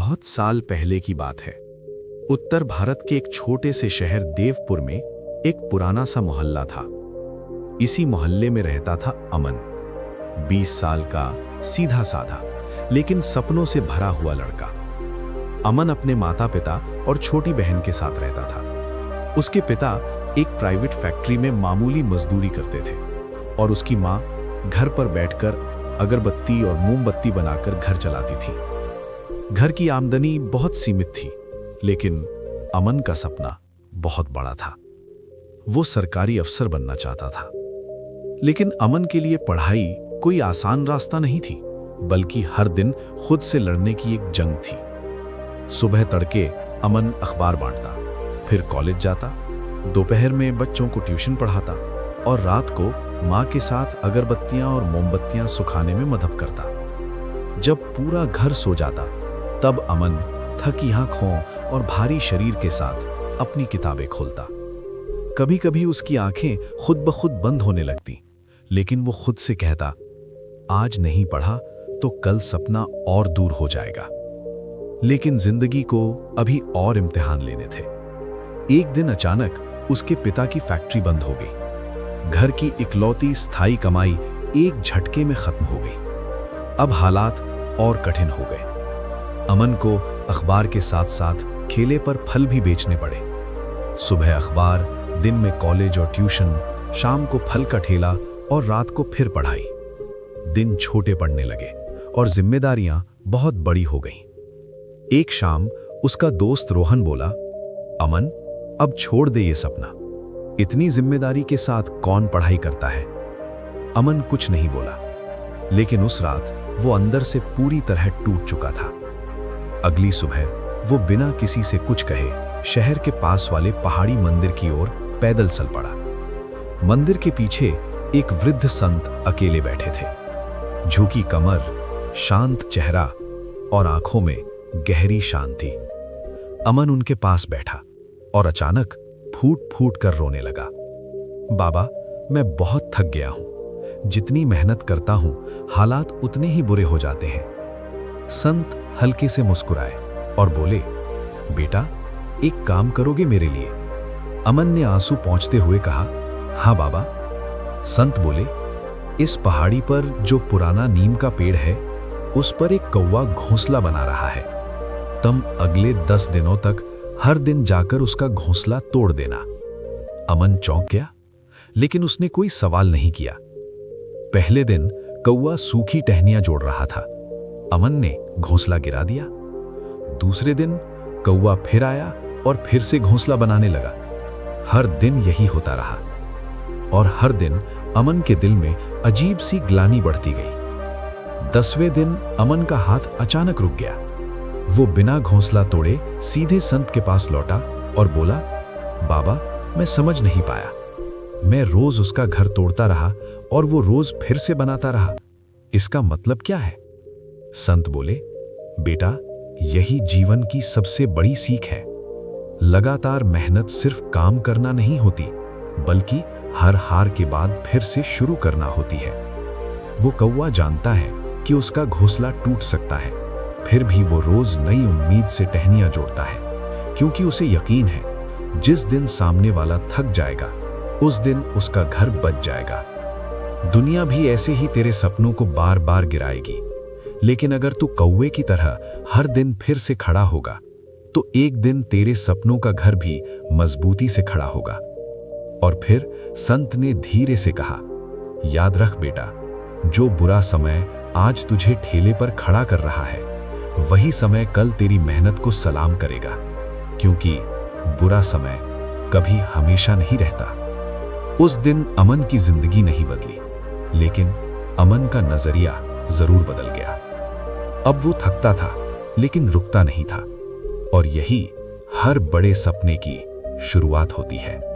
बहुत साल पहले की बात है। उत्तर भारत के एक छोटे से शहर देवपुर में एक पुराना सा मोहल्ला था। इसी मोहल्ले में रहता था अमन, 20 साल का, सीधा साधा लेकिन सपनों से भरा हुआ लड़का। अमन अपने माता पिता और छोटी बहन के साथ रहता था। उसके पिता एक प्राइवेट फैक्ट्री में मामूली मजदूरी करते थे और उसकी माँ घर पर बैठकर अगरबत्ती और मोमबत्ती बनाकर घर चलाती थी। घर की आमदनी बहुत सीमित थी, लेकिन अमन का सपना बहुत बड़ा था। वो सरकारी अफसर बनना चाहता था। लेकिन अमन के लिए पढ़ाई कोई आसान रास्ता नहीं थी, बल्कि हर दिन खुद से लड़ने की एक जंग थी। सुबह तड़के अमन अखबार बांटता, फिर कॉलेज जाता, दोपहर में बच्चों को ट्यूशन पढ़ाता और रात को माँ के साथ अगरबत्तियां और मोमबत्तियां सुखाने में मदद करता। जब पूरा घर सो जाता, तब अमन थकी आंखों और भारी शरीर के साथ अपनी किताबें खोलता। कभी कभी उसकी आंखें खुद ब खुद बंद होने लगती, लेकिन वो खुद से कहता, आज नहीं पढ़ा तो कल सपना और दूर हो जाएगा। लेकिन जिंदगी को अभी और इम्तिहान लेने थे। एक दिन अचानक उसके पिता की फैक्ट्री बंद हो गई। घर की इकलौती स्थायी कमाई एक झटके में खत्म हो गई। अब हालात और कठिन हो गए। अमन को अखबार के साथ साथ ठेले पर फल भी बेचने पड़े। सुबह अखबार, दिन में कॉलेज और ट्यूशन, शाम को फल का ठेला और रात को फिर पढ़ाई। दिन छोटे पड़ने लगे और जिम्मेदारियां बहुत बड़ी हो गईं। एक शाम उसका दोस्त रोहन बोला, अमन, अब छोड़ दे ये सपना। इतनी जिम्मेदारी के साथ कौन पढ़ाई करता है? अमन कुछ नहीं बोला, लेकिन उस रात वो अंदर से पूरी तरह टूट चुका था। अगली सुबह वो बिना किसी से कुछ कहे शहर के पास वाले पहाड़ी मंदिर की ओर पैदल चल पड़ा। मंदिर के पीछे एक वृद्ध संत अकेले बैठे थे। झुकी कमर, शांत चेहरा और आंखों में गहरी शांति। अमन उनके पास बैठा और अचानक फूट फूट कर रोने लगा। बाबा, मैं बहुत थक गया हूं। जितनी मेहनत करता हूं, हालात उतने ही बुरे हो जाते हैं। संत हल्के से मुस्कुराए और बोले, बेटा, एक काम करोगे मेरे लिए? अमन ने आंसू पोंछते हुए कहा, हाँ बाबा। संत बोले, इस पहाड़ी पर जो पुराना नीम का पेड़ है, उस पर एक कौवा घोंसला बना रहा है। तुम अगले 10 दिनों तक हर दिन जाकर उसका घोंसला तोड़ देना। अमन चौंक गया, लेकिन उसने कोई सवाल नहीं किया। पहले दिन कौवा सूखी टहनियां जोड़ रहा था। अमन ने घोंसला गिरा दिया। दूसरे दिन कौवा फिर आया और फिर से घोंसला बनाने लगा। हर दिन यही होता रहा और हर दिन अमन के दिल में अजीब सी ग्लानि बढ़ती गई। 10वें दिन अमन का हाथ अचानक रुक गया। वो बिना घोंसला तोड़े सीधे संत के पास लौटा और बोला, बाबा, मैं समझ नहीं पाया। मैं रोज उसका घर तोड़ता रहा और वो रोज फिर से बनाता रहा। इसका मतलब क्या है? संत बोले, बेटा, यही जीवन की सबसे बड़ी सीख है। लगातार मेहनत सिर्फ काम करना नहीं होती, बल्कि हर हार के बाद फिर से शुरू करना होती है। वो कौवा जानता है कि उसका घोंसला टूट सकता है, फिर भी वो रोज नई उम्मीद से टहनियां जोड़ता है, क्योंकि उसे यकीन है जिस दिन सामने वाला थक जाएगा, उस दिन उसका घर बच जाएगा। दुनिया भी ऐसे ही तेरे सपनों को बार बार गिराएगी, लेकिन अगर तू कौवे की तरह हर दिन फिर से खड़ा होगा, तो एक दिन तेरे सपनों का घर भी मजबूती से खड़ा होगा। और फिर संत ने धीरे से कहा, याद रख बेटा, जो बुरा समय आज तुझे ठेले पर खड़ा कर रहा है, वही समय कल तेरी मेहनत को सलाम करेगा, क्योंकि बुरा समय कभी हमेशा नहीं रहता। उस दिन अमन की जिंदगी नहीं बदली, लेकिन अमन का नजरिया जरूर बदल गया। अब वो थकता था, लेकिन रुकता नहीं था, और यही हर बड़े सपने की शुरुआत होती है।